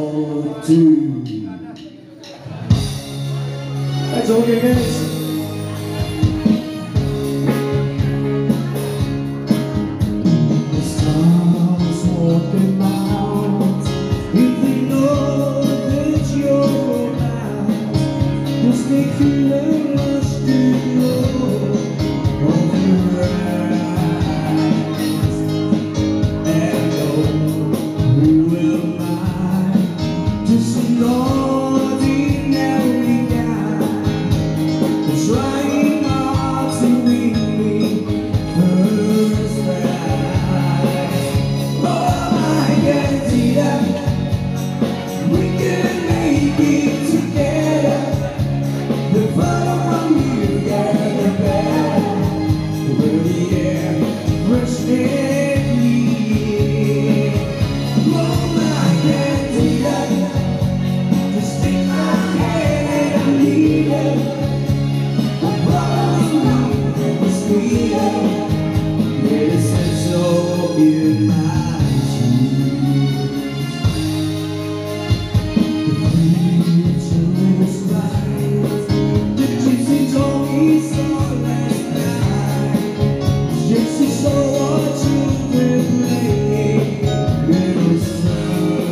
2. That's okay, guys. The stars walking miles, if they know that you're around, just make you rush to know of your eyes. And oh, who am I? Just an ordinary guy, trying hard to win me first prize. Oh, I guarantee that we can make it together. The further from you get, the better. We'll be here first and lead. Oh, I guarantee that. Just take my hand and I need it. In my shoes, the future is bright. The gypsy told me so last night. Gypsy saw our children playing in the sunshine,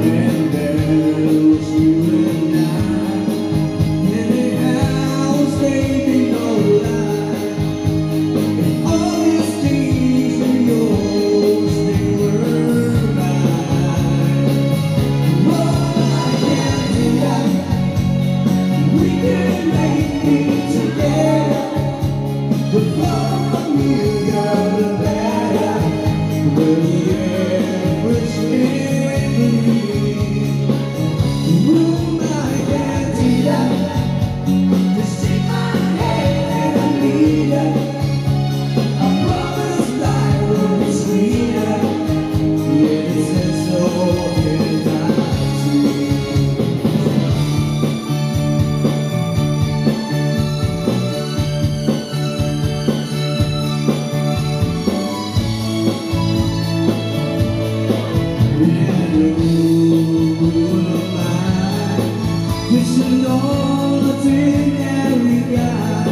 and there was you and I in a house baby no lie. Just an ordinary guy,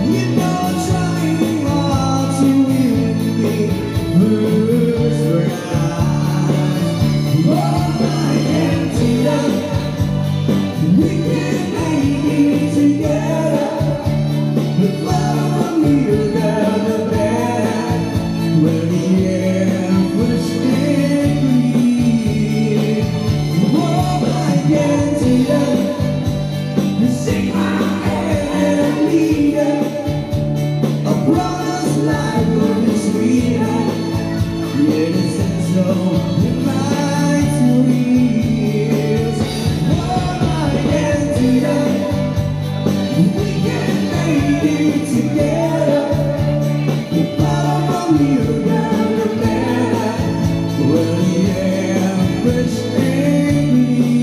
you know, trying hard to win me first prize. Oh, I guarantee that we can make it together. The further from you got the better. When the air was angry, oh, I guarantee that. Take my hand and I need it. A brother's life will be sweeter. Yeah, this is so in my 2 years. Oh, I guarantee that we can make it together. The bottom from you down the better. Well, yeah, fresh and clean.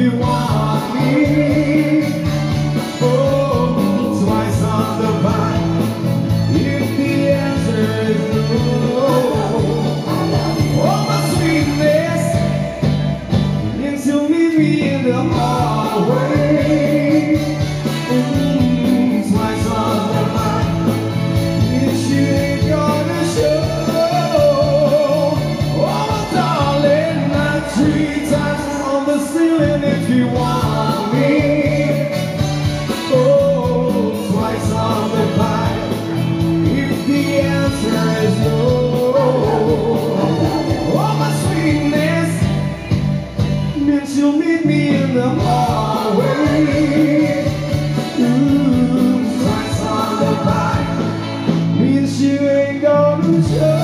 you want me. Oh, twice on the vine. If the answer is no, oh my sweetness, and to meet me in the hallway. Twice on the vine. If you ain't gonna show, oh darling, not 3 times on the ceiling if you want me. Oh, twice on the vine. If the answer is no, oh my sweetness, means you'll meet me in the hallway. Twice on the vine means you ain't gonna show.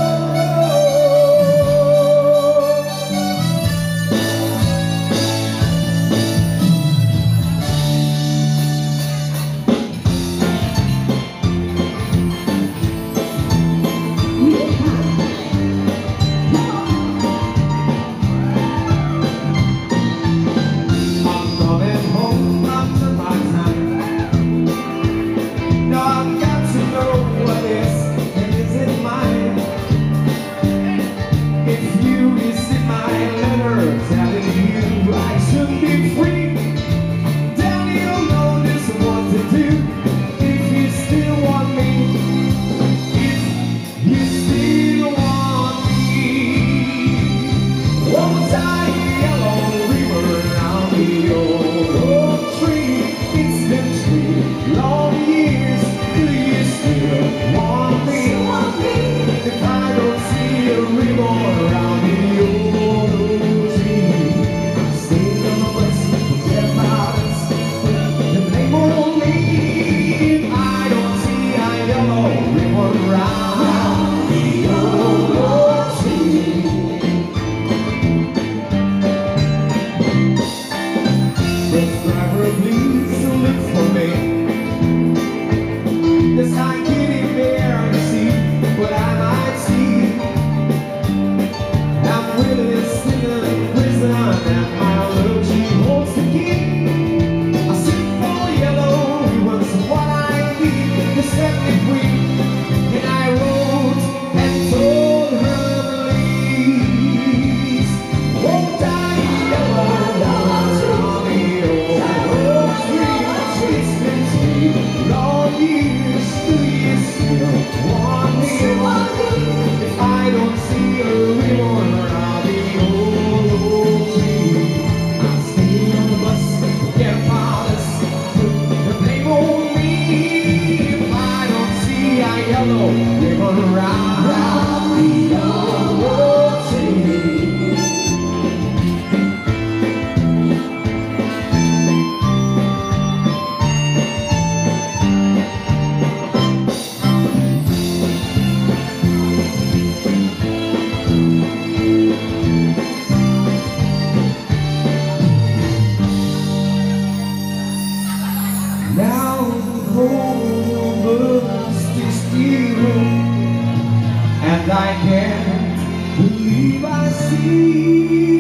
And I can't believe I see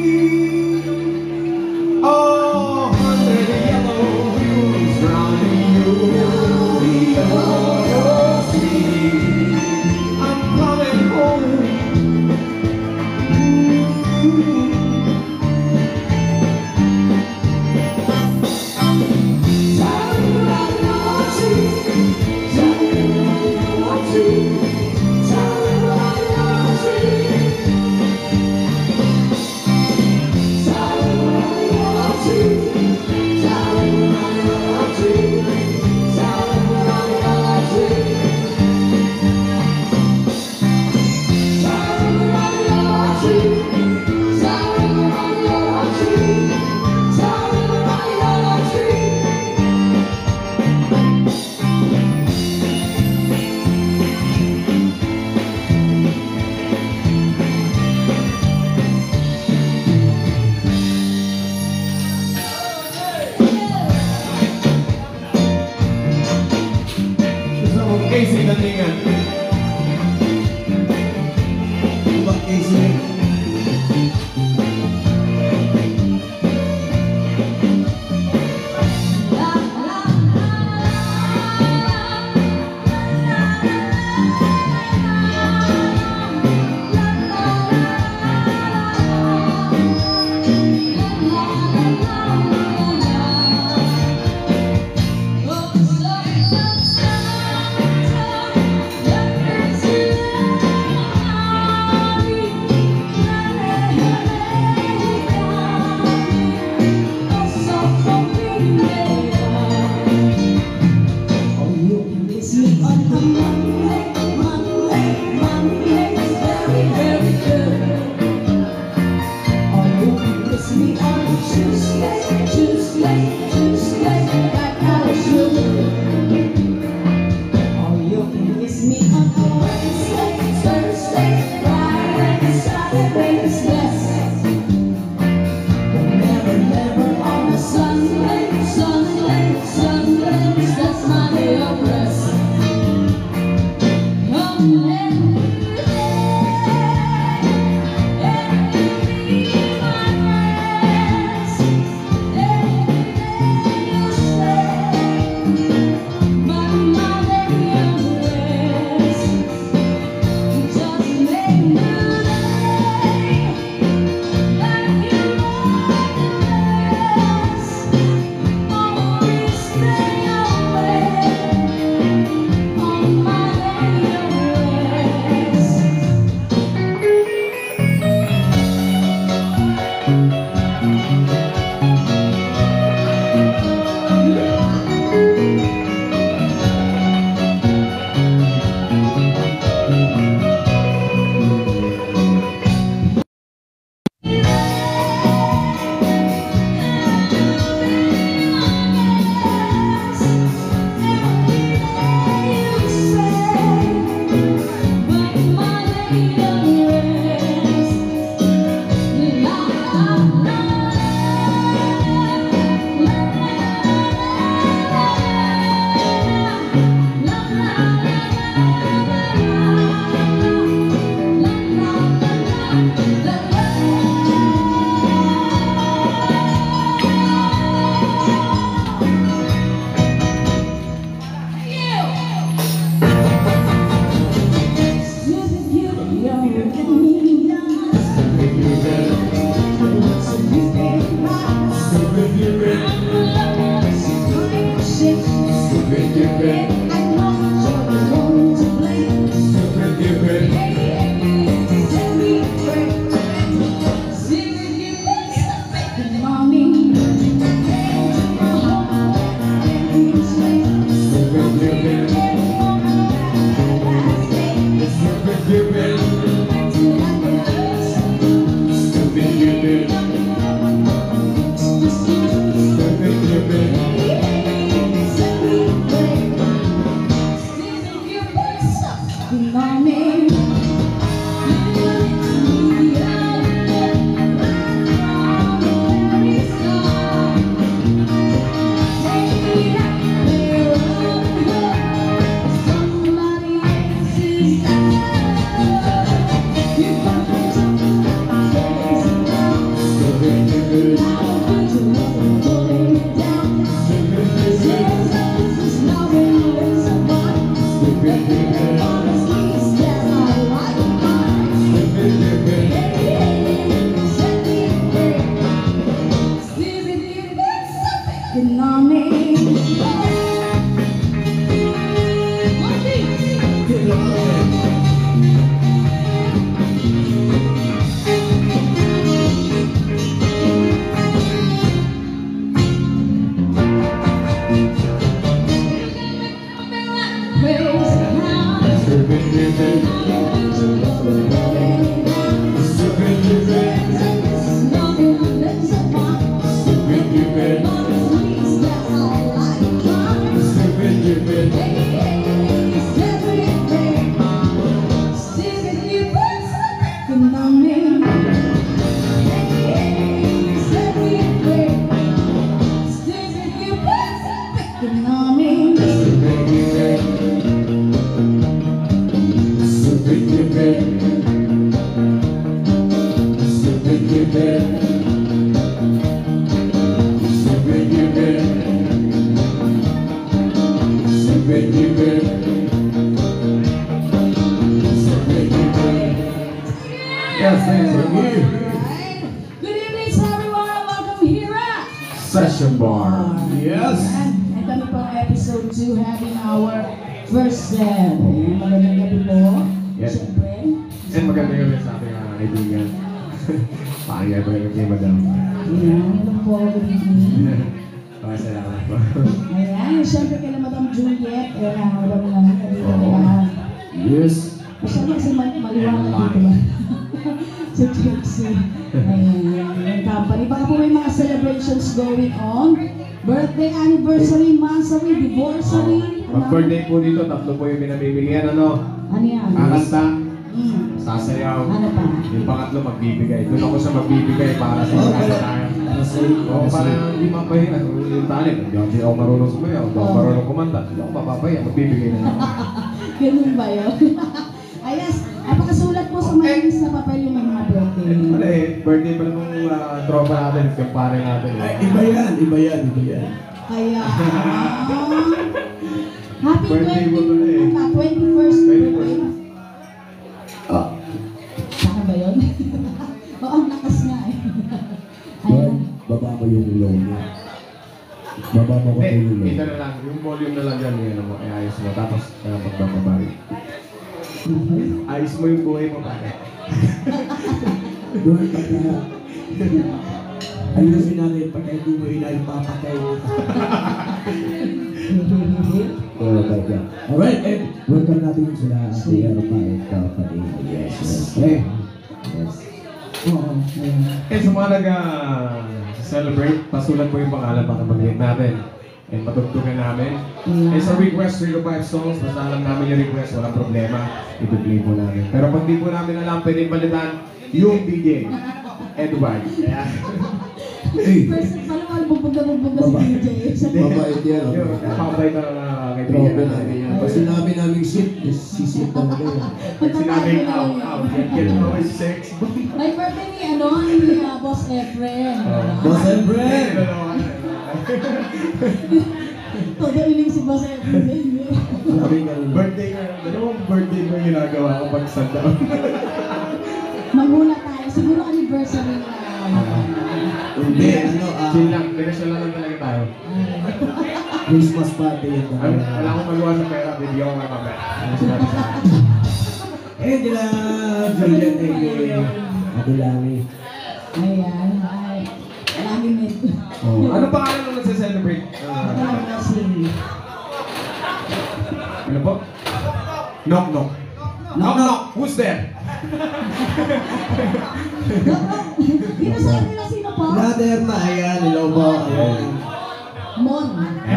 100 yellow wheels rounding your street. I'm coming home. Casey Landingan. Coba Casey. Cupid. Stupid Cupid. Stupid Cupid. Yes, thank you. Good evening to everyone. Welcome here at Session Bar. Yes. And kami pang episode 2 having our first set. Magandang gabi po. Yes. Siyempre. And maganda kami sa ating kaibigan. Pakinggan ko yung kay Madam. Hello po. Good evening. Salamat po. Ayan. Siyempre kay Madam Juliet. Ayan na. Madam lang. Yes. Siyempre kasi maliwanag dito ba? Si Trixie. Ayan. Yung company. Baka po may mga celebrations going on. Birthday, anniversary, monthsary, divorcery. Pag-birthday po dito, tatlo po yung pinamimigyan. Ano? Ano yan? Kakanta. Sasayaw. Ano pa? Yung pangatlo, magbibigay. Doon ako sa magbibigay para sa tayo. Oo, para hindi mapahiya. Yung talent. Hindi ako marunong sumayaw. Hindi ako marunong kumanta. Hindi ako mapapahiya. Magbibigay na ako. Ganun ba yun? Ayas, napakasulat po sa malinis na papel yung mga birthday. Wala eh, birthday pa nung tropa natin, yung pare natin. Iba yan, iba yan, iba yan. Kaya, happy Birthday mo pala eh. 21st birthday. Saka ba yun? Oo, ang lakas nga eh. Ayan. Baba mo yung low niya. Baba mo ko yung low. Kita na lang, yung volume na lang yan, yung ano mo, ayos mo. Tapos, pagbababari. Ayos mo yung buhay mo, pare. Doon pagka ayusin natin pagka buhay na ipapatay. Oh my God. Alright, and welcome natin sila Ate Erma and Company. Yes, yes. Okay. Yes. Oo, ayan. Eh, sa mga nag-celebrate, pasulat po yung pangalan para mag-link natin. And matugtugan namin. Yeah. Eh, sa request, 3 to 5 songs, basta alam namin yung request, walang problema. I-play po namin. Pero pag di po namin alam, pwede balitan yung DJ. Edward. Yeah. First, paano bugbog na si DJ? Mabait yan. Yun, mabait na Trope kaibigan namin namin. yan. Pag sinabi namin sit, sisit talaga yan. Pag sinabi, get always sex. May birthday ni Boss Efren. Boss Efren! Todo iling si Boss Efren. Sabi ka rin. Birthday ka, dalawang birthday mo yung ginagawa ko pag sundown. Magmula tayo. Siguro anniversary Hindi, Chill lang, pinasya lang talaga tayo. Christmas party yun. Wala akong magawa sa pera, video ko nga mamaya. Angela, Juliet, Adilani. Ayan, ay. Lagi may... Ano pangalan nung nagse-celebrate? Ano po? Knock knock. Knock knock. Who's there? Dito sa nila sino po? Brother na, ayan, hello po. Ayan. Mon.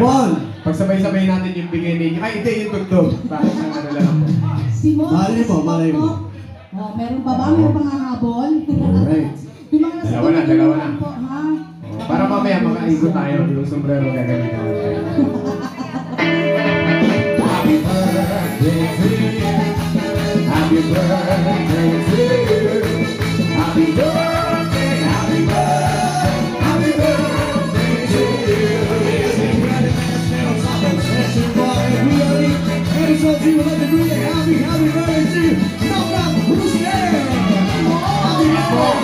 Mon! Pagsabay-sabay natin yung bigay ninyo. Ay, hindi yung tugtog. Bakit ang ano lang po? Si Mon. Malay mo, si malay mo. Mon po. Oh, meron pa ba? Meron pang hahabol? Alright. Yung mga nasa Dalawa na, dalawa na. po, ha? Para mamaya makaikot tayo. Yung sombrero gagamitin natin. Happy birthday to you. Happy birthday to you. Happy birthday, happy birthday, happy birthday to you. Happy birthday to you. Knock, knock, who's there? Happy birthday.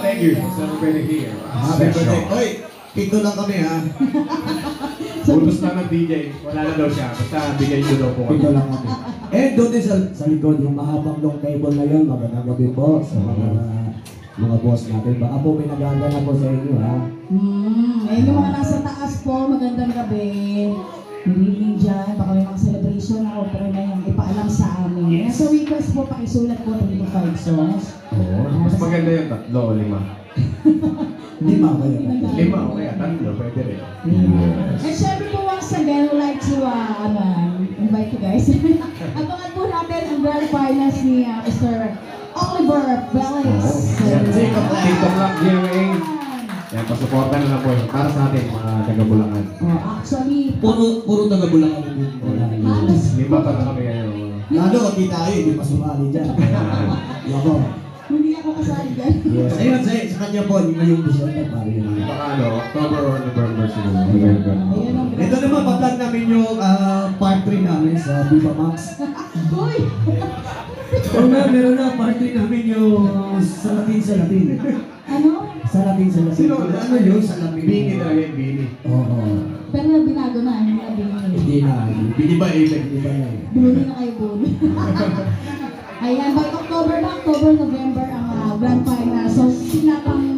Thank you for celebrating here. Happy birthday. Oy, pito lang kami ha. Utos lang ng DJ. Wala na daw siya. Basta bigay nyo daw po kami. Pito lang kami. Eh, doon din sa likod, yung mahabang long table na yun, magandang gabi po sa mga boss natin. Baka po may nagagana po sa inyo ha. Ayun yung mga nasa taas po, magandang gabi. Narinig dyan, baka may mga celebration ako, pero na yung ipaalam sa amin. Nasa request po, pakisulat po 3 to 5 songs. Oo. Mas maganda yung 3 o 5. Lima kayo. 5 o kaya 3. Pwede rin. And syempre po once again, I'd like to invite you guys. Abangan po natin ang grand finals ni Mr. Oliver Velez. TikTok lang, GMA. Yan, pasuportan na lang po yun. Para sa atin, mga taga-Bulangan. Actually, Puro taga Bulacan din. halos 5 pa na kami ngayon. Lalo, di tayo, hindi pa sumali dyan. Yako. hindi ako kasali dyan. Yes. Ayun, sa kanya po, ngayong December pa rin. Baka ano, October or November siguro. Ayun ang Ito naman, pa-plan namin yung part 3 namin sa Viva Max. Uy! Oo nga, meron na part 3 namin yung sa Latin. Ano? Sa Latin. Sino? Ano yun? Sa Latin. Bini talaga yung Bini. Oo. Pero binago na, hindi na binili. Hindi na. Bini ba Apex? Hindi ba na? Bululi na kayo, bululi. Ayan, by October, November ang grand final. So, sinapang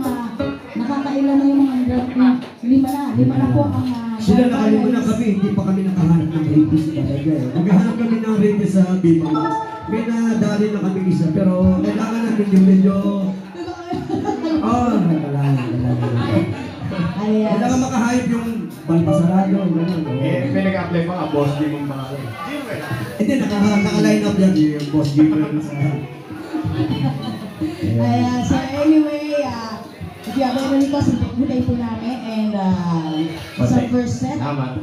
nakakailan na yung mga grand, lima na po ang Sila nakalimutan na kami, hindi pa kami nakahanap ng rapist talaga eh. Naghahanap kami ng rapist sa Viva Max. May nadali na kami isa, pero kailangan namin yung medyo... Ayan. Kailangan makahayop yung balpasarado. Eh, may nag-apply pa nga, boss game ang pangalan. Hindi, naka-line up yan yung boss gamer sa... Ayan, so anyway, if you have any request, hintay po namin and sa first set. Tama.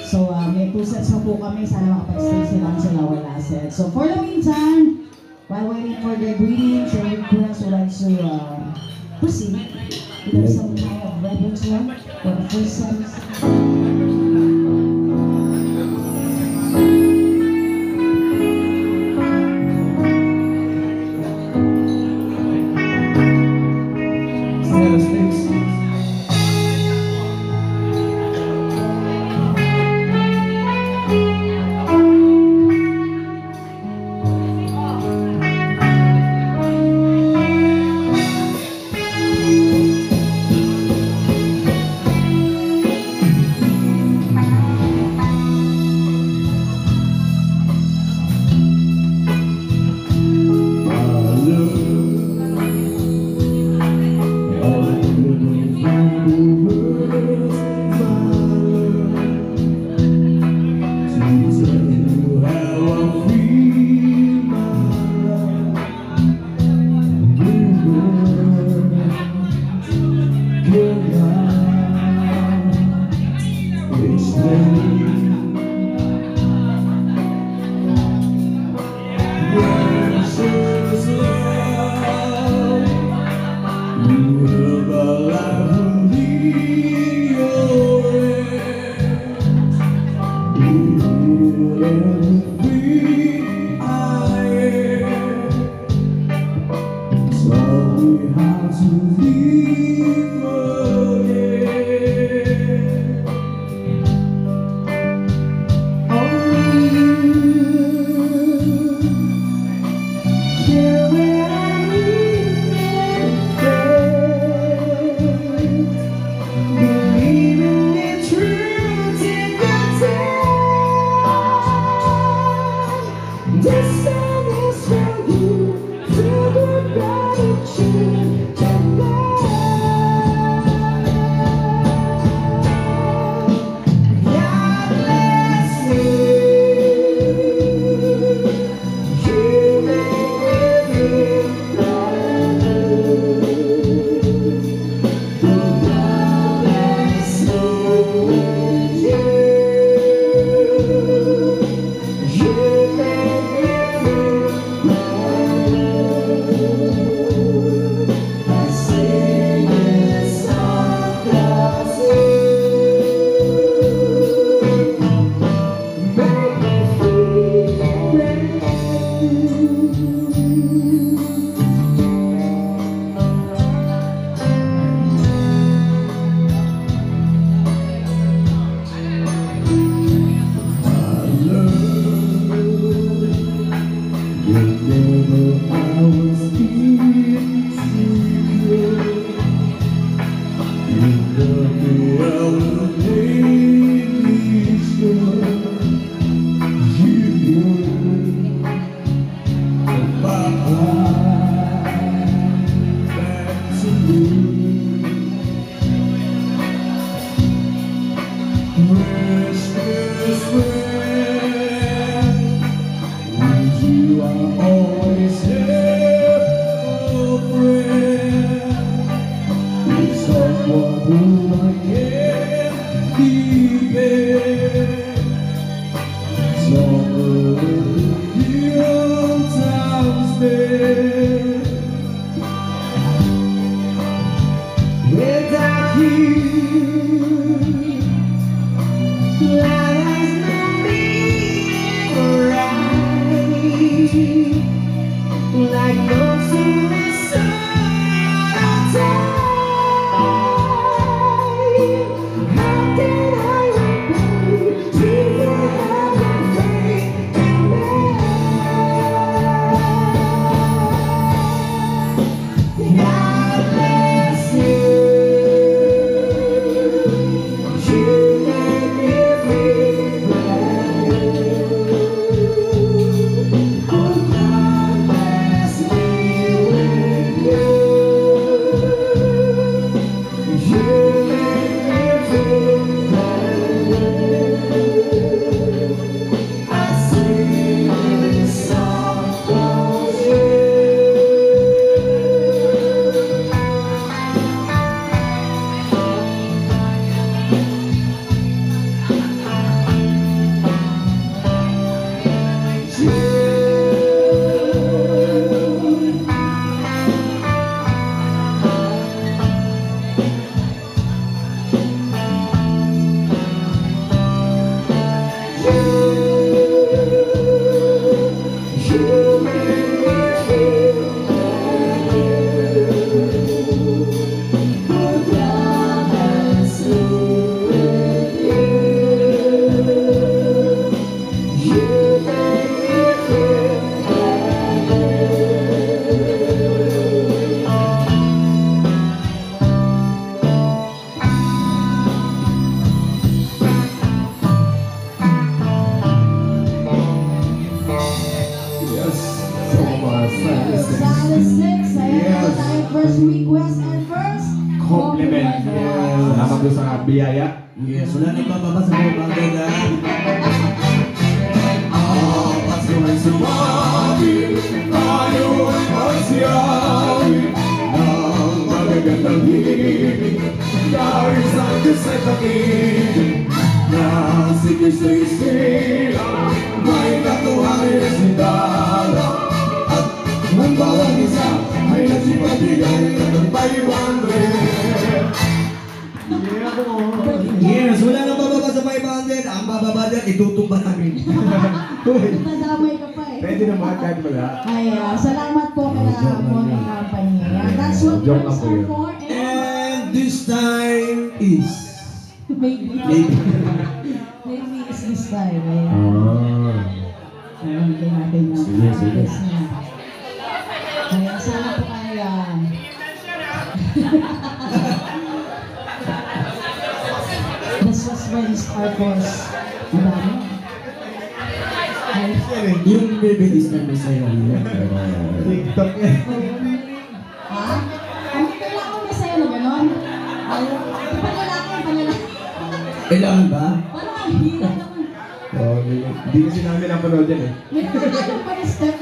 So may 2 sets pa po kami, sana makapag-stay sila sa our last set. So for the meantime, while waiting for the greetings and requests, we'd like to proceed with some kind of repertoire for the first set. Without you, life has no meaning or right. Like no suicide time. How can I repay people have faith in me? God bless you. First request and first Compliment. Salamat doon sa biyaya. Yes, wala nang bababa sa mga bagay na Pasukan sumabi, tayo ay magsiyawi ng magagandang himig dahil sa kasay takip na si Cristo Isila may katuhanin na sindala at ang bawang isa ay nagsipagigay ng 500. Yes, wala nang bababa sa 500. Ang bababa dyan, itutumba namin. Nadamay ka pa eh. Pwede naman kahit wala. Ay, salamat po kaya Mono Company. That's what Joke works lang po are yun. for. And this time is... Maybe. Maybe. Maybe is this time. Ayan. Hindi natin na. Sige. Kaya sana po kaya. This was when Star Wars. Madami. Yung maybe this time may sayo. TikTok yan. Ha? Ano kailangan may sayo na gano'n? Panlalaki. Kailangan ba? Parang ang hirap naman. Hindi kasi namin napanood yan eh. May nakakano pa yung step.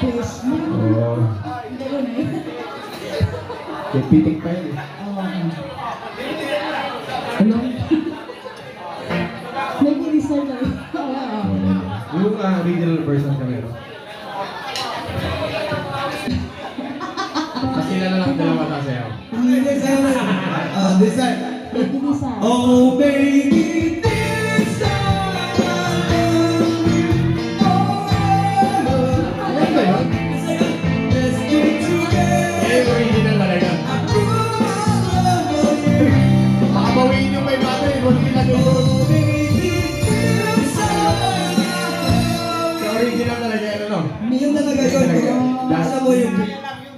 Please. Gano'n eh. Kaya pitik pa yan eh. Hello? Nag-i-design lang. Yung original version kami, no? Kasi na lang dalawa sasayaw. This time. Nag-i-design. Oh baby, this time I love you forever. Ano ba yun? Let's get together. Eh, original talaga. I put my love on you. Makabawiin yung may bato eh. Huwag nila doon. Oh baby, this time I love Sa original talaga yun, ano? you. Yung talaga yun. Das. Alam mo yung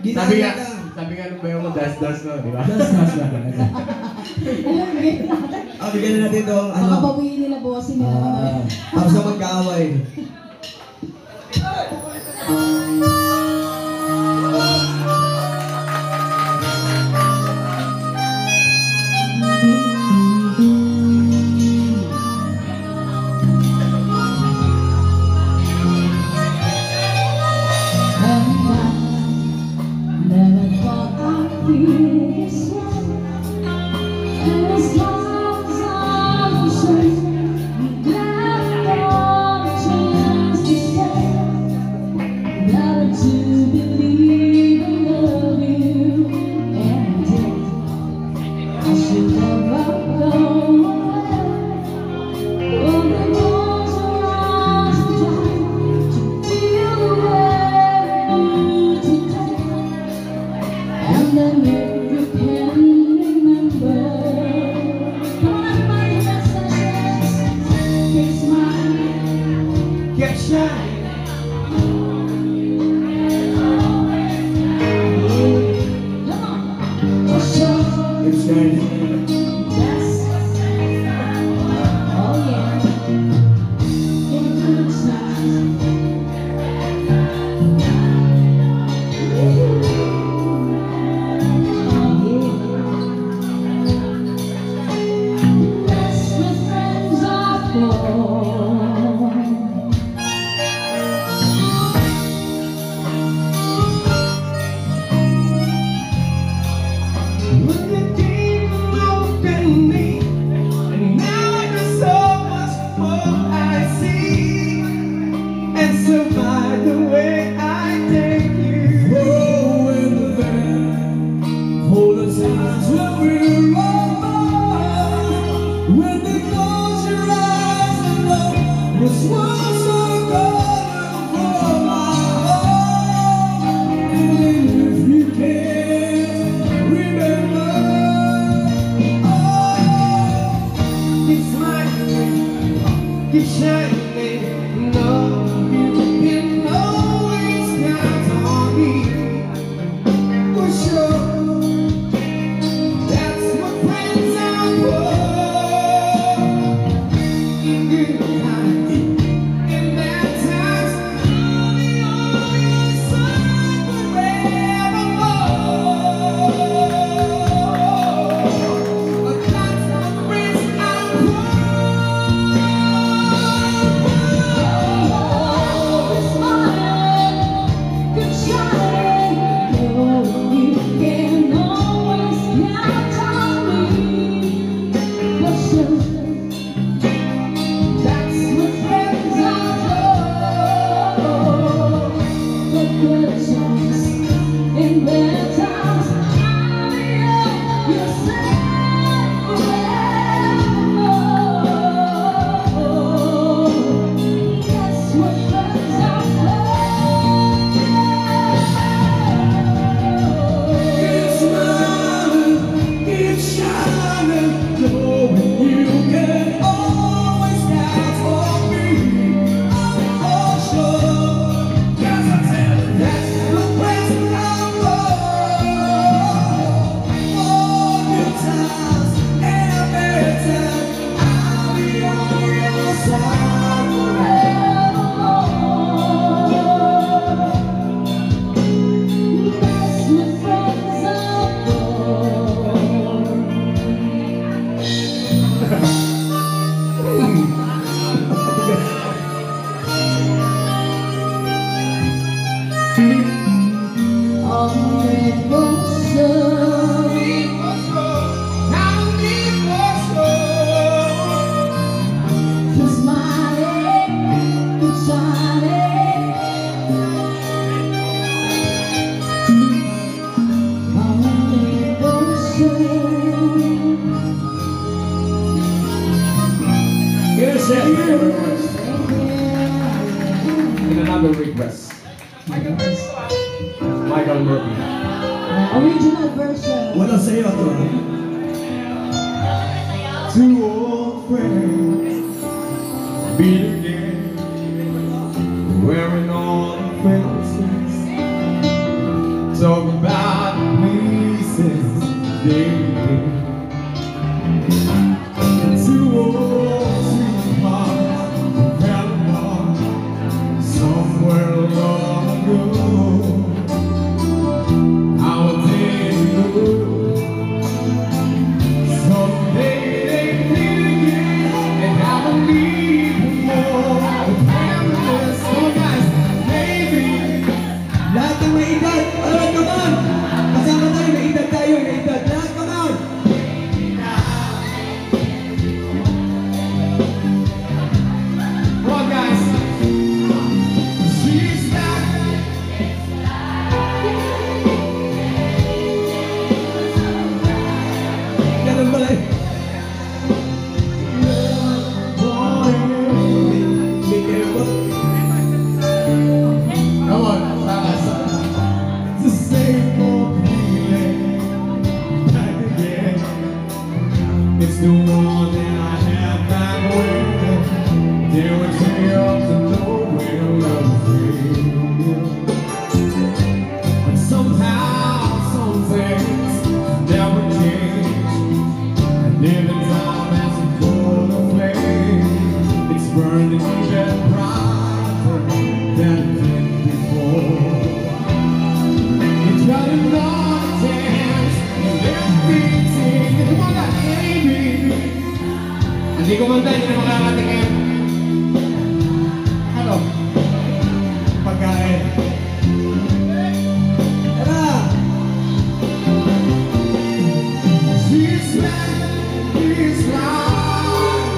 Sabi nga nung bayo mo, Das, das na, di ba? Das na talaga. Alam mo, game natin. Bigyan na natin itong Baka bawiin nila bossing nila. para sa magkaaway. Never thought I'd feel this way. As long as I'm safe, never thought a chance to stay. Never to believe in love you and I should never go away. When the walls are dry to feel the way today. And then you can remember. Come on, everybody, let's dance. Keep smiling, Keep shining. come on, just show. It's shining. Yes. Oh yeah. Give it good smile. That's what friends are for. When you came open me, and now there's so much more I see. And so by the way I take you, Oh, in the van, for the times when we're apart, when they close your eyes and love was once so golden for my heart. And if you can't remember, keep smiling, keep shining. No, you can always count on me. For sure, that's what friends are for. In good times, in bad times, I'll be on your side forevermore. But that's what friends are for. Keep smiling, you can always count on me. For sure. That's what friends are for. The good times and bad times, I'll be on your side forevermore. That's what friends are for. keep smiling, keep shining, knowing you can always count on me. For sure, 'cause I tell you that's what friends are for. All good times and bad times, I'll be on your side That's what friends are for. Only for sure. Keep smiling, keep shining. Only for sure. Yes, yes, thank you very much. Thank you. And another request. Michael Murphy. Original version. Wala sa'yo to. Two old friends meet again, wearing all the faces, talk about places daily to old sweetheart fell apart somewhere long ago. How did you know? Someday they meet again, and I will need more happiness. Oh guys, maybe. Lahat ng may edad, alright, come on! Kasama tayo, may edad tayo, may edad. Lahat, come on! Come on guys. She's back. Ganun pala eh. Be careful. Come on, fellas. It's the same old feeling back again. It's the one that I had back when there were tales of nowhere love real. But somehow some things never change. And living time as a full of flame, it's burning even brighter than it did before. It's got another dance and everything. Come on, guys, baby. Hindi ko manda, hindi na makakatikim. Ano? Pagkain. Tara! She's back, he's right,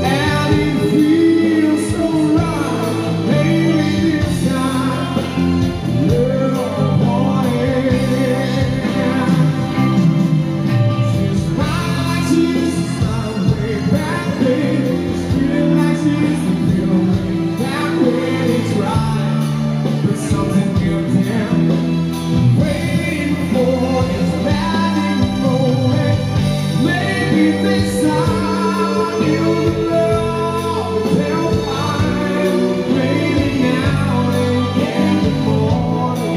and it feels so right. Maybe this time, little boy. She's right, she's my way back there. Feeling like she's the feeling back when it's right. But something gives him waiting for his landing moment. Maybe this time you'll love they'll find. Maybe now they get more than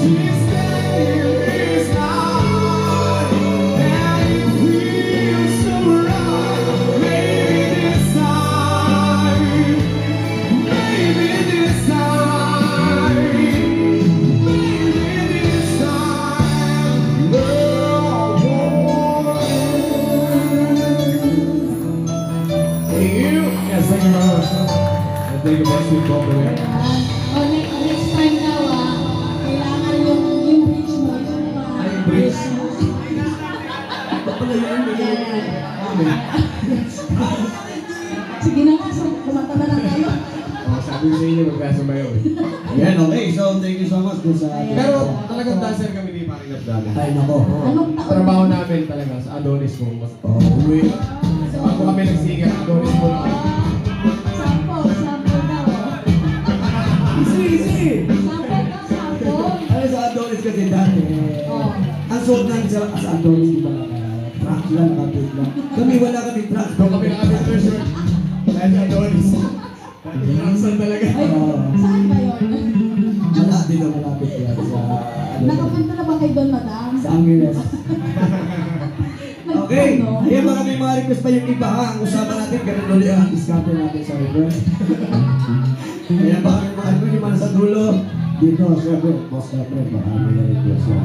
she's standing his night, and it feels so right. Maybe this time, maybe this time, maybe this time, love won't. Hey you. Yes, thank you very much. And thank you for sweet compliment. O, next time daw kailangan yung bridge mo, yung Ay, yung bridge. Pala yun, Sige na nga, so kumanta na lang tayo. Sabi ko sa inyo, magkasumayo eh. Ayan, okay. So, thank you so much dun sa... Pero talagang dancer kami ni Paring Abdala. Ay, nako. Anong taon? Trabaho namin talaga sa Adonis ko. Oh, wait. Bago kami nagsiga, Adonis ko lang. Sample daw. Easy, easy! Sample. Ano sa Adonis kasi dati, Oh. ang suot namin sa Adonis, di ba? Track lang, nakapit lang. Kami wala kami track. Doon kami nakabit shirt. Dahil sa Adonis. Nakasal talaga. Ay, saan ba yun? Wala, di na malapit yan sa... Nakapunta na ba kayo doon, madam? Sa Angeles. Nagpunta, Okay, no? ayan mga request pa yung iba ha. Ang usapan natin, ganun ulit ang discover natin sa request. Ayan baka may mga yung man sa dulo. Dito, syempre, boss na pre, baka may request yan.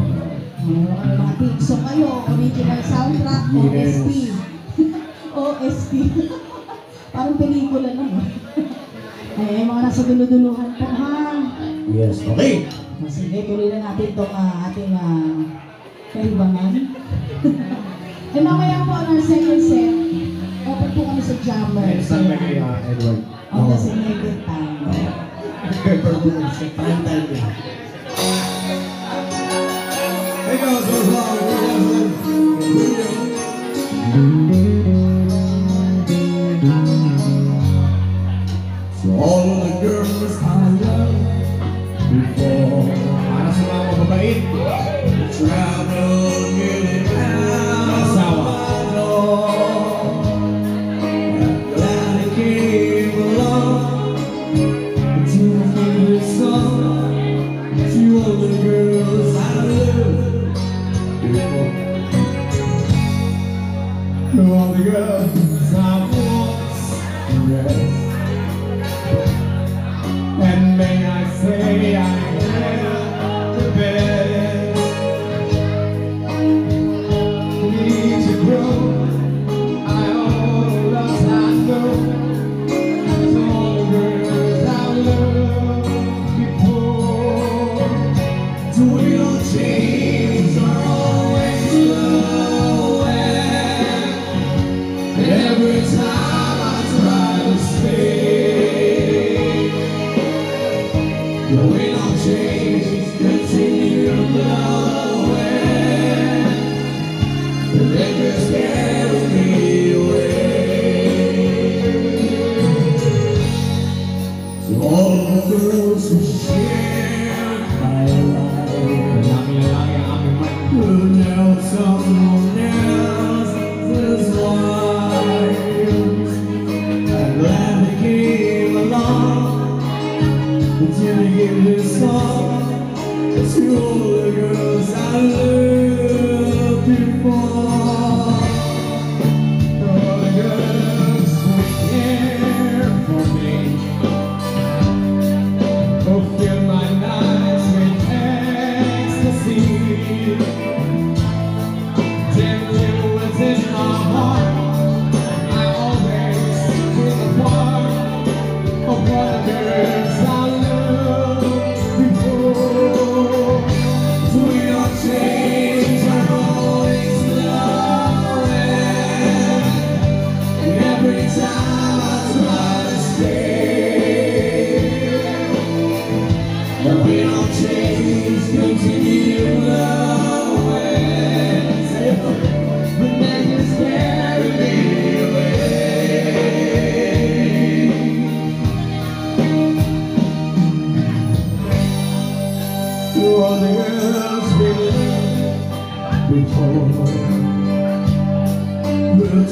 Mga pizzo kayo, original soundtrack, Yes. OST. OST. Parang pelikula na, no? Ay, mga nasa dulo-duluhan po, ha? Yes, okay. Sige, tuloy na natin itong ating kaibangan. Eh, mamaya po ang second set, open po kami sa jammer. Saan na kay Edward? On the designated time. Performance, prime time yan. Hey guys, what's So all the girls I love before Para sa mga mababait. travel getting out Asawa. my door. Glad I came along to hear a song to all the girls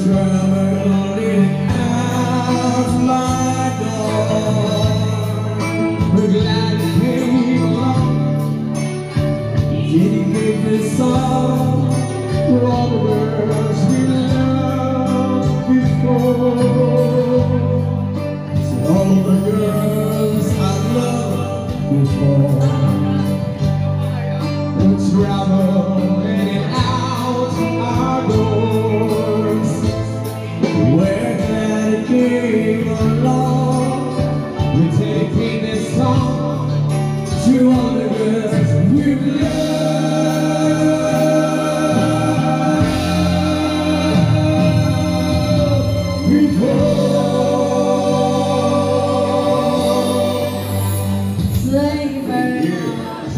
traveling out my door. We're glad you came along. Dedicate this song to all the girls we loved before. To all the girls I loved before. We'll travel in and out our doors. We're glad it came along. We dedicate this song to all the girls we've loved before. Thank you very much.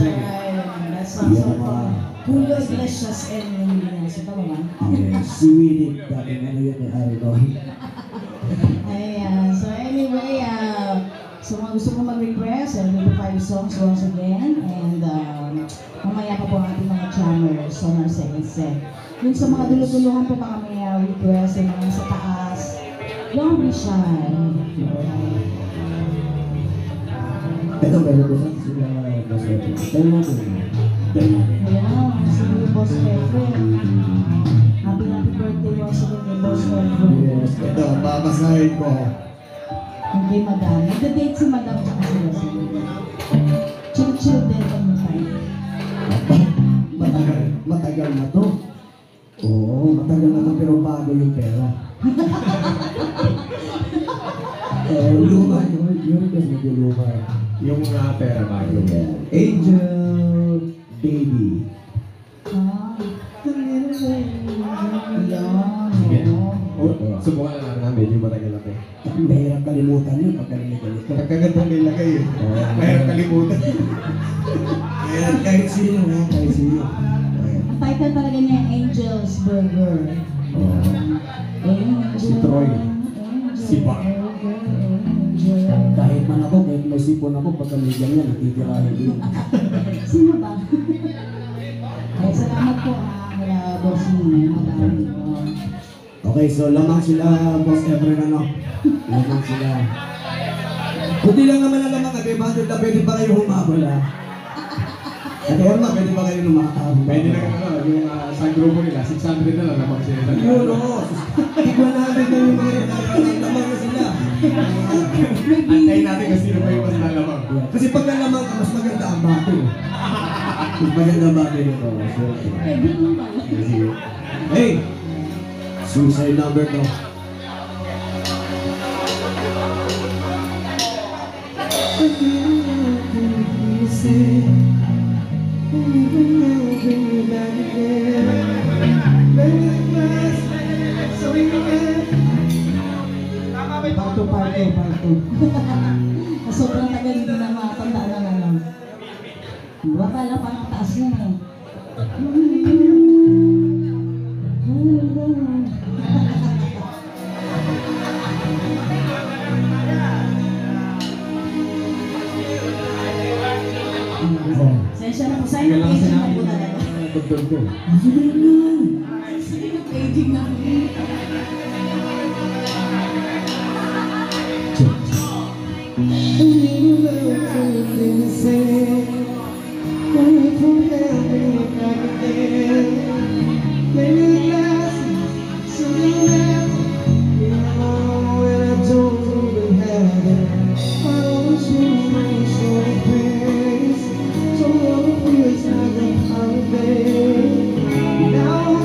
That sounds so fun. Julio Iglesias and Lilian. Ito ba ba? Si Winnie, dati ano yun ni Ariel. Ayan. So anyway, so mga gusto ko mag-request, I'll give you 5 songs once again. And mamaya pa po ang ating mga jammers on our second set. Dun sa mga dulo-duluhan po baka may request, yung mga sa taas. Don't be shy. Alright. Ito, pero ko sa sila Boss Pepe. Tayo natin. Ayan, sige Boss Pepe. Happy birthday once again kay Boss Pepe. Yes, ito, babasahin ko. Hindi madam. Nagda-date si madam tsaka si Wesley. Chill-chill din kami tayo. Matagal na to. Oo, matagal na to pero bago yung pera. Luma yun kasi medyo luma. Yung pera bago. Angel Baby. Ayan. Subukan na namin, medyo matagal ako. Mahirap kalimutan yun pag ganito. Pagkagandang nilagay yun. Mahirap kalimutan. Kaya kahit sino, kahit sino. Ang title talaga niya, Angel's Burger. Angel, Si Troy. Angel, Si Bart. Burger, Angel. Kahit man ako, kahit may sipon ako, pag kami ganyan, natitirahin din. Sino ba? Ay, salamat po mula Boss Nino. Madami po. Okay, so lamang sila, Boss Efren, ano? Lamang sila. Kundi lang naman ang lamang, Ate Bandit, na pwede pa kayo humabol, ha? Ate Erma, pwede pa kayo lumakabol. Pwede na yung sa grupo nila, 600 na lang naman sila. Yun, oo. Tigwan natin na yung mga lamang na sila. Antayin natin kung sino pa yung mas lalamang. Kasi pag nalamang ka, mas maganda ang bate. Mas maganda ang bate nito. Pwede mo pala. Hey! Suicide number to. Parto. Sobrang tagal hindi na makatandaan na lang. Diba pala parang taas yan eh. Sensya na po sa'yo, aging na po talaga. Dugtog ko. Aging na po. Now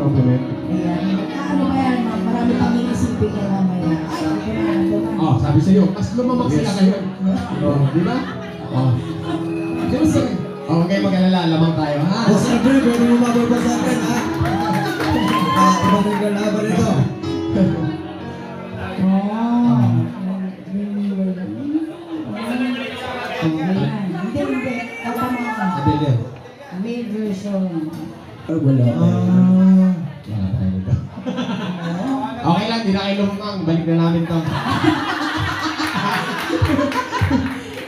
compliment. Ayan. Ano ba yan? Marami pang iisipin niya mamaya. Ay, ito na, ito na. Oh, sabi sa'yo, mas lumamang sila kayo. Oh, di ba? Oh. Siyempre. Oh, huwag kayo mag-alala, lamang tayo, ha? O siyempre, pwede mo mababa sa akin, ha? Ibang yung kalaban ito. Oh. Hindi, hindi. Tama ka. Adele. Male version. Wala. Wala tayo nito. Okay lang, di na kayo lumamang. Balik na namin to.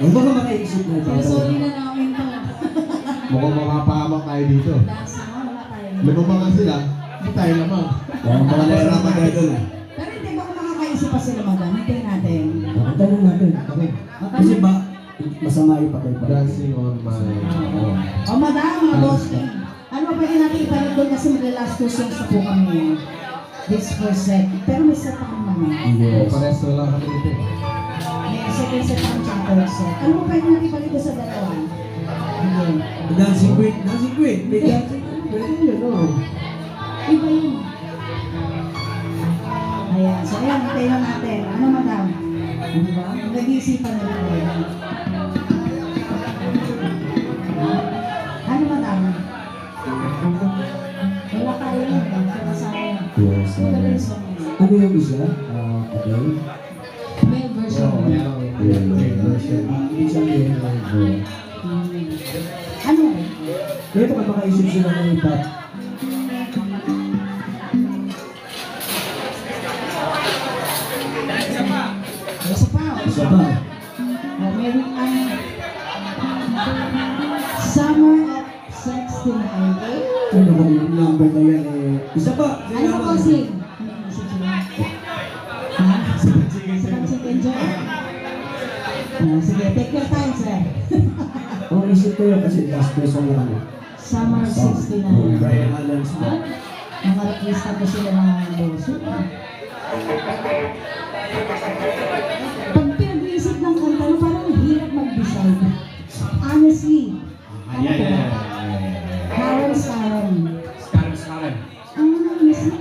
Ang baka makaisip na ito. Sorry na namin to. Mukhang mapapahamak tayo dito. Dance na, wala tayo. Lumamangan sila, hindi tayo lamang. Ang mga nahirapan tayo doon. Pero hindi, baka makakaisip pa sila madam. Hintayin natin. Tanong natin. Okay. Kasi ba, masama yung patay pa. Dancing on my own. O madam, mga boss king. Ano ba pwede natin ipanood doon kasi mag-last two songs na po kami. This first set. Pero may set pa kami naman. Yes. Pares na lang kami dito. May second set pa sa third set. Ano ba pwede natin ipanood doon sa dalawa? Hindi. Dancing queen. Dancing queen. May dancing queen. Pwede yun, no? Iba yun. Ayan. So ayan, hintayin lang natin. Ano madam? Ano ba? Nag-iisipan na rin tayo. Ano madam? Wala tayo yun. Wala sayang. Yes. Wala yung song yun. Ano yung isa? Okay. Male version. Ibig sabihin, Ano? kaya baka makaisip sila ng iba. Isa pa. Isa ba? Meron ang Summer of 69. Ano ba yung number na yan eh? Isa pa! Ano ka po sing? Ano isip sila? Ha? Sige, enjoy. Sige, take your time, sir. Ang isip ko yun kasi last person lang ako. Summer 69. Brian Adams ba? Mga artista ko sila mga boso. Pag pinag-iisip ng kanta, no, parang hirap mag-decide. Honestly. Karen Saren. Scarlet. Honestly.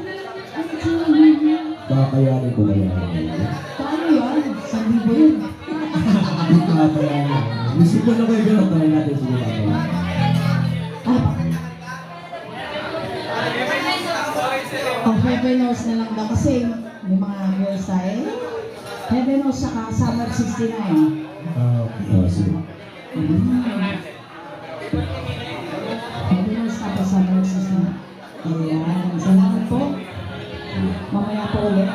Kakayanin ko na yan. Paano yan? Sabi mo yun. Kakayanin. Isip ko na kayo gano'n tayo natin siguro natin. Ang Heaven Knows na lang daw kasi may mga girls tayo. Heaven Knows saka Summer 69. Sige. Heaven Knows tapos Summer 69. Ayan. Salamat po. Mamaya po ulit.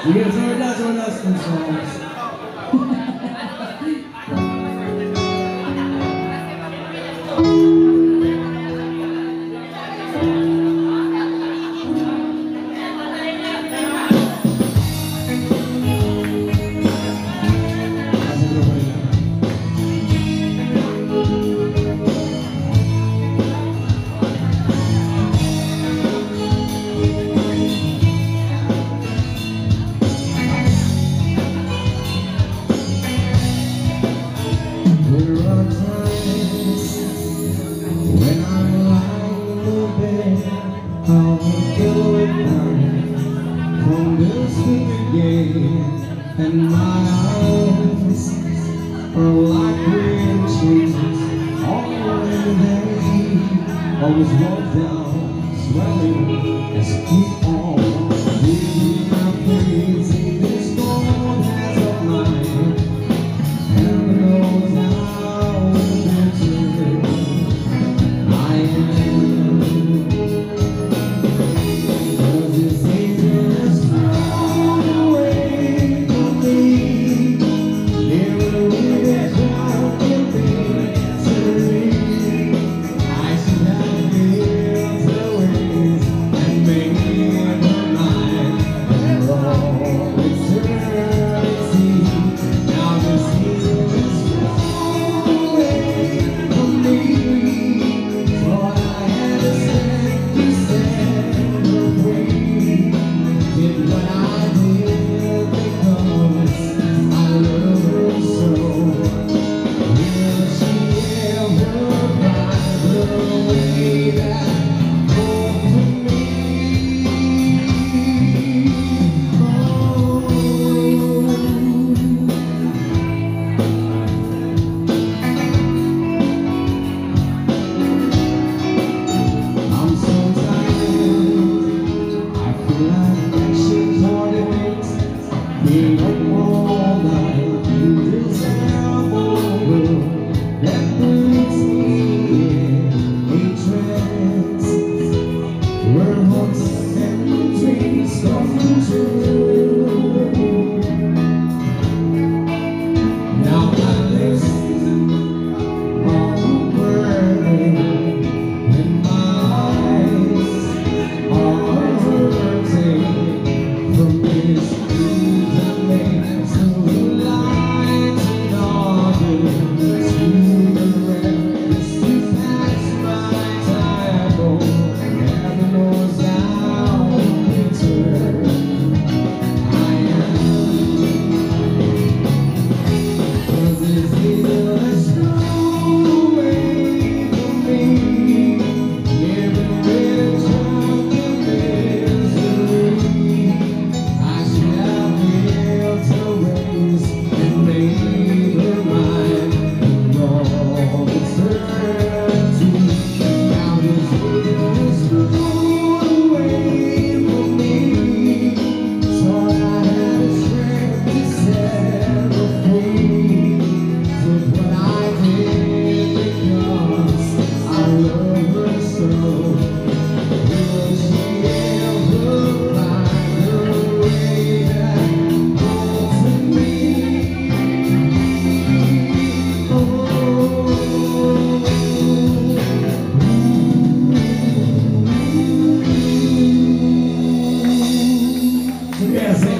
Sige, so last two songs. And my eyes are like green trees all in the day. Always walk down, swelling as keep on breathing my face in this cold hands of mine. Heaven knows how bitter I am. 'Cause this angel thrown away from me. Never will it come in victory. I should have lived the ways and made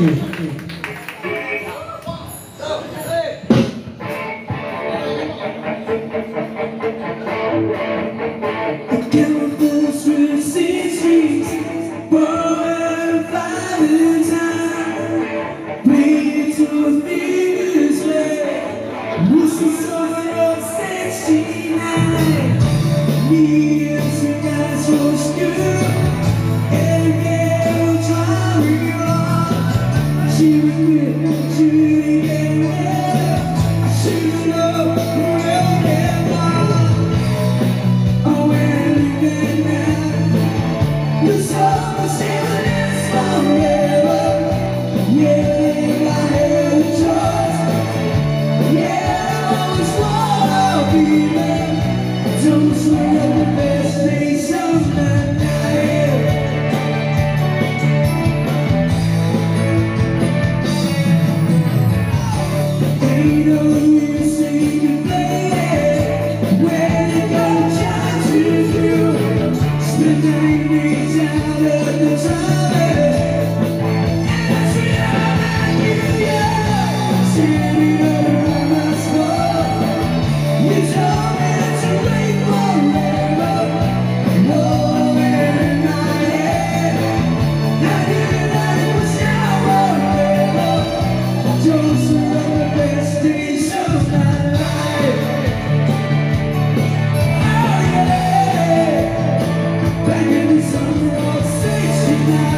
Thank you. Again, the streets, born Valentine, bleeding to a fingers late, losing summer of 69. Me and two guys from school, and they'll drive me on. She was with Judy and Will. I should know who will get one. Oh, and then the summer season is forever. Yeah, I had a choice. Yeah, I always wanna be there. Don't swing up the best days of the night. Ain't no use saying goodbye when it comes down to you. Spend 9 days out of the time, and I feel like you, standing over my spot. You told me to wait forever, low in my head. I knew that it was now or never. Those were the best days of my life. Oh yeah, back in the summer of '69.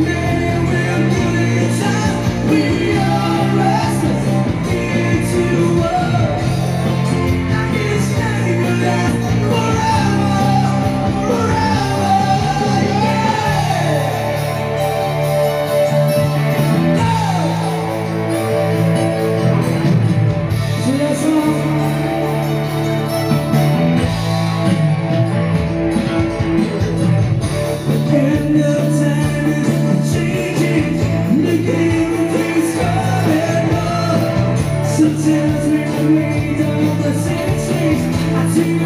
Man, we're good in time. We are restless, need to work. I can't stay with that forever, yeah. See that song? And the time is changing, the game keeps coming on. Sometimes we read all the same things. I take